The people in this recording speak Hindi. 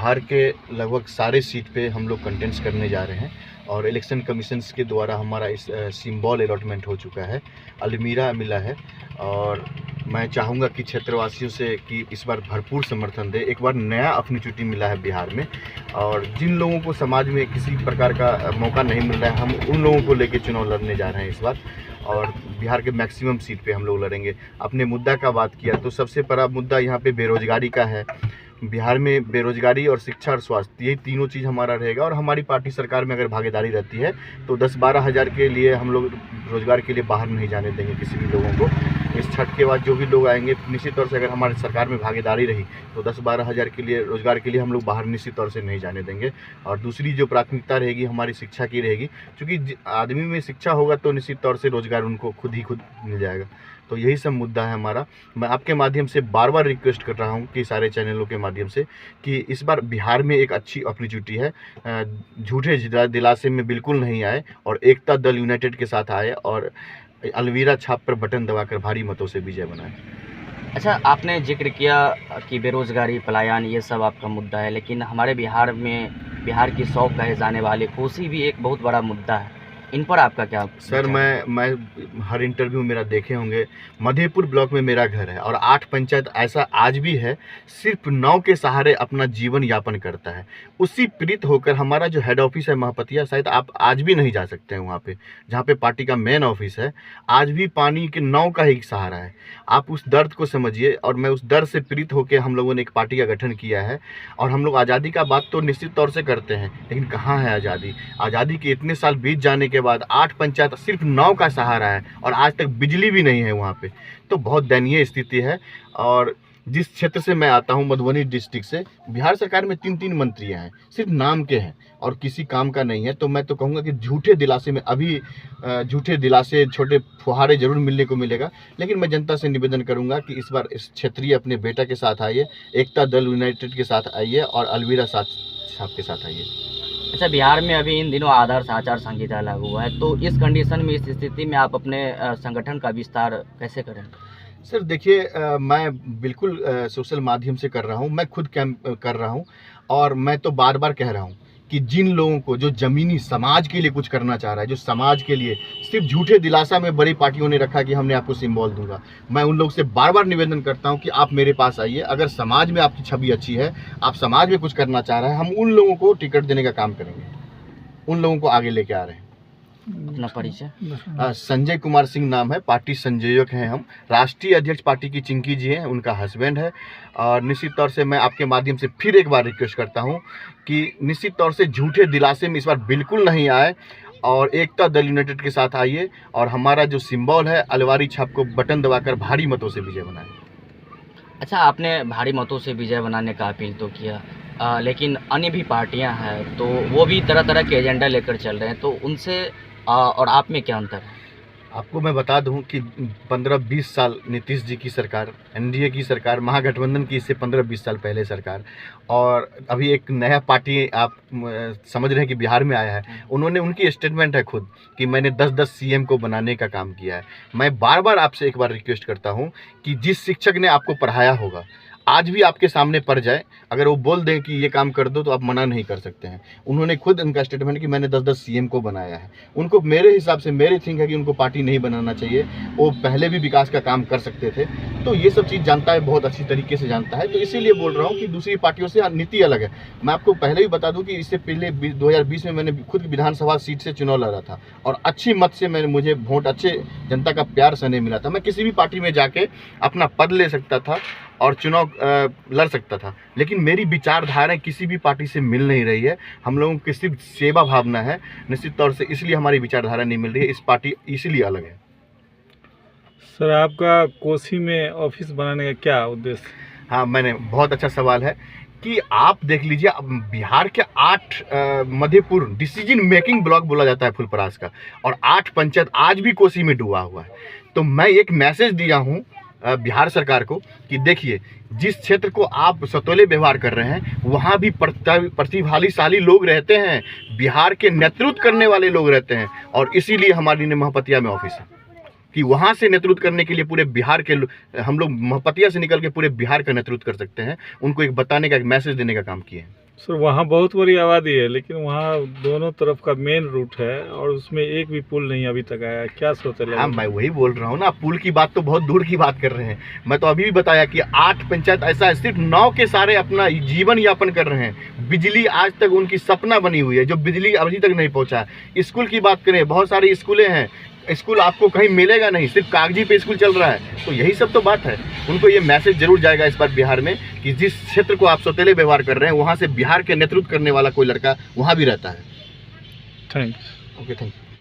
बिहार के लगभग सारे सीट पे हम लोग कंटेंट्स करने जा रहे हैं और इलेक्शन कमीशंस के द्वारा हमारा इस सिंबल अलॉटमेंट हो चुका है, अलमीरा मिला है। और मैं चाहूँगा कि क्षेत्रवासियों से कि इस बार भरपूर समर्थन दे। एक बार नया अपॉर्चुनिटी मिला है बिहार में और जिन लोगों को समाज में किसी प्रकार का मौका नहीं मिल रहा है, हम उन लोगों को लेकर चुनाव लड़ने जा रहे हैं इस बार। और बिहार के मैक्सिमम सीट पे हम लोग लड़ेंगे। आपने मुद्दा का बात किया तो सबसे बड़ा मुद्दा यहाँ पे बेरोजगारी का है। बिहार में बेरोजगारी और शिक्षा और स्वास्थ्य, यही तीनों चीज़ हमारा रहेगा। और हमारी पार्टी सरकार में अगर भागीदारी रहती है तो 10-12 हज़ार के लिए हम लोग रोजगार के लिए बाहर नहीं जाने देंगे किसी भी लोगों को। इस छठ के बाद जो भी लोग आएंगे, निश्चित तौर से अगर हमारी सरकार में भागीदारी रही तो 10-12 हज़ार के लिए रोजगार के लिए हम लोग बाहर निश्चित तौर से नहीं जाने देंगे। और दूसरी जो प्राथमिकता रहेगी हमारी शिक्षा की रहेगी, क्योंकि आदमी में शिक्षा होगा तो निश्चित तौर से रोजगार उनको खुद मिल जाएगा। तो यही सब मुद्दा है हमारा। मैं आपके माध्यम से बार बार रिक्वेस्ट कर रहा हूँ कि सारे चैनलों के माध्यम से कि इस बार बिहार में एक अच्छी अपॉर्चुनिटी है। झूठे दिलासे में बिल्कुल नहीं आए और एकता दल यूनाइटेड के साथ आए और अलवीरा छाप पर बटन दबाकर भारी मतों से विजय बनाए। अच्छा, आपने जिक्र किया कि बेरोजगारी, पलायन, ये सब आपका मुद्दा है, लेकिन हमारे बिहार में बिहार की 100 कहे जाने वाले कोसी भी एक बहुत बड़ा मुद्दा है। इन पर आपका क्या? सर, मैं हर इंटरव्यू मेरा देखे होंगे। मधेपुर ब्लॉक में मेरा घर है और 8 पंचायत ऐसा आज भी है सिर्फ नाव के सहारे अपना जीवन यापन करता है। उसी पीड़ित होकर हमारा जो हेड ऑफिस है महापतिया, शायद आप आज भी नहीं जा सकते हैं वहाँ पे, जहाँ पे पार्टी का मेन ऑफिस है। आज भी पानी के नाव का ही सहारा है। आप उस दर्द को समझिए। और मैं उस दर्द से पीड़ित होकर हम लोगों ने एक पार्टी का गठन किया है। और हम लोग आज़ादी का बात तो निश्चित तौर से करते हैं, लेकिन कहाँ है आज़ादी? आज़ादी के इतने साल बीत जाने के बाद 8 पंचायत सिर्फ नाव का सहारा है और आज तक बिजली भी नहीं है वहाँ पे। तो बहुत दयनीय स्थिति है। और जिस क्षेत्र से मैं आता हूँ, मधुबनी डिस्ट्रिक्ट से, बिहार सरकार में 3-3 मंत्रियाँ हैं, सिर्फ नाम के हैं और किसी काम का नहीं है। तो मैं तो कहूँगा कि झूठे दिलासे में अभी झूठे दिलासे, छोटे फुहारे जरूर मिलने को मिलेगा। लेकिन मैं जनता से निवेदन करूँगा कि इस बार इस क्षेत्रीय अपने बेटा के साथ आइए, एकता दल यूनाइटेड के साथ आइए और अलवीरा साहब के साथ आइए। अच्छा, बिहार में अभी इन दिनों आदर्श आचार संहिता लागू हुआ है, तो इस कंडीशन में, इस स्थिति में आप अपने संगठन का विस्तार कैसे करें? सर देखिए, मैं बिल्कुल सोशल माध्यम से कर रहा हूँ, मैं खुद कैंप कर रहा हूँ। और मैं तो बार बार कह रहा हूँ कि जिन लोगों को जो ज़मीनी समाज के लिए कुछ करना चाह रहा है, जो समाज के लिए सिर्फ झूठे दिलासा में बड़ी पार्टियों ने रखा कि हमने आपको सिंबल दूंगा, मैं उन लोग से बार बार निवेदन करता हूं कि आप मेरे पास आइए। अगर समाज में आपकी छवि अच्छी है, आप समाज में कुछ करना चाह रहे हैं, हम उन लोगों को टिकट देने का काम करेंगे, उन लोगों को आगे लेके आ रहे हैं। अपना परिचय? संजय कुमार सिंह नाम है, पार्टी संयोजक हैं हम। राष्ट्रीय अध्यक्ष पार्टी की चिंकी जी हैं, उनका हस्बैंड है। और निश्चित तौर से मैं आपके माध्यम से फिर एक बार रिक्वेस्ट करता हूं कि निश्चित तौर से झूठे दिलासे में इस बार बिल्कुल नहीं आए और एकता दल यूनाइटेड के साथ आइए और हमारा जो सिंबल है अलवारी छाप को बटन दबाकर भारी मतों से विजय बनाए। अच्छा, आपने भारी मतों से विजय बनाने का अपील तो किया, लेकिन अन्य भी पार्टियां हैं तो वो भी तरह तरह के एजेंडा लेकर चल रहे हैं, तो उनसे और आप में क्या अंतर है? आपको मैं बता दूं कि 15-20 साल नीतीश जी की सरकार, एनडीए की सरकार, महागठबंधन की इससे 15-20 साल पहले सरकार, और अभी एक नया पार्टी आप समझ रहे हैं कि बिहार में आया है। उन्होंने, उनकी स्टेटमेंट है खुद कि मैंने 10-10 सीएम को बनाने का काम किया है। मैं बार बार आपसे एक बार रिक्वेस्ट करता हूं कि जिस शिक्षक ने आपको पढ़ाया होगा आज भी आपके सामने पड़ जाए, अगर वो बोल दें कि ये काम कर दो तो आप मना नहीं कर सकते हैं। उन्होंने खुद उनका स्टेटमेंट कि मैंने 10-10 सीएम को बनाया है। उनको, मेरे हिसाब से, मेरे थिंक है कि उनको पार्टी नहीं बनाना चाहिए, वो पहले भी विकास का काम कर सकते थे। तो ये सब चीज़ जानता है, बहुत अच्छी तरीके से जानता है। तो इसीलिए बोल रहा हूँ कि दूसरी पार्टियों से नीति अलग है। मैं आपको पहले भी बता दूँ कि इससे पहले 2020 में मैंने खुद विधानसभा सीट से चुनाव लड़ा था और अच्छी मत से मुझे वोट, अच्छे जनता का प्यार सने मिला था। मैं किसी भी पार्टी में जाके अपना पद ले सकता था और चुनाव लड़ सकता था, लेकिन मेरी विचारधाराएं किसी भी पार्टी से मिल नहीं रही है। हम लोगों की सिर्फ सेवा भावना है निश्चित तौर से, इसलिए हमारी विचारधारा नहीं मिल रही है। इस पार्टी इसलिए अलग है। सर, आपका कोसी में ऑफिस बनाने का क्या उद्देश्य? हाँ, मैंने, बहुत अच्छा सवाल है कि आप देख लीजिए, बिहार के 8 मधेपुर डिसीजन मेकिंग ब्लॉक बोला जाता है फुलपरास का, और 8 पंचायत आज भी कोसी में डूबा हुआ है। तो मैं एक मैसेज दिया हूँ बिहार सरकार को कि देखिए, जिस क्षेत्र को आप सतोले व्यवहार कर रहे हैं वहाँ भी प्रतिभाशाली लोग रहते हैं, बिहार के नेतृत्व करने वाले लोग रहते हैं। और इसीलिए हमारी महपतिया में ऑफिस है कि वहाँ से नेतृत्व करने के लिए पूरे बिहार के हम लोग महपतिया से निकल के पूरे बिहार का नेतृत्व कर सकते हैं। उनको एक बताने का, एक मैसेज देने का काम किए हैं। सर वहाँ बहुत बड़ी आबादी है, लेकिन वहाँ दोनों तरफ का मेन रूट है और उसमें एक भी पुल नहीं अभी तक आया। क्या सोचते हाँ, मैं वही बोल रहा हूँ ना, पुल की बात तो बहुत दूर की बात कर रहे हैं। मैं तो अभी भी बताया कि 8 पंचायत ऐसा है, सिर्फ 9 के सारे अपना जीवन यापन कर रहे हैं। बिजली आज तक उनकी सपना बनी हुई है, जो बिजली अभी तक नहीं पहुँचा। स्कूल की बात करें, बहुत सारे स्कूलें हैं, स्कूल आपको कहीं मिलेगा नहीं, सिर्फ कागजी पे स्कूल चल रहा है। तो यही सब तो बात है। उनको ये मैसेज जरूर जाएगा इस बार बिहार में कि जिस क्षेत्र को आप सौतेले व्यवहार कर रहे हैं, वहाँ से बिहार के नेतृत्व करने वाला कोई लड़का वहाँ भी रहता है। थैंक्स। Okay, thank you.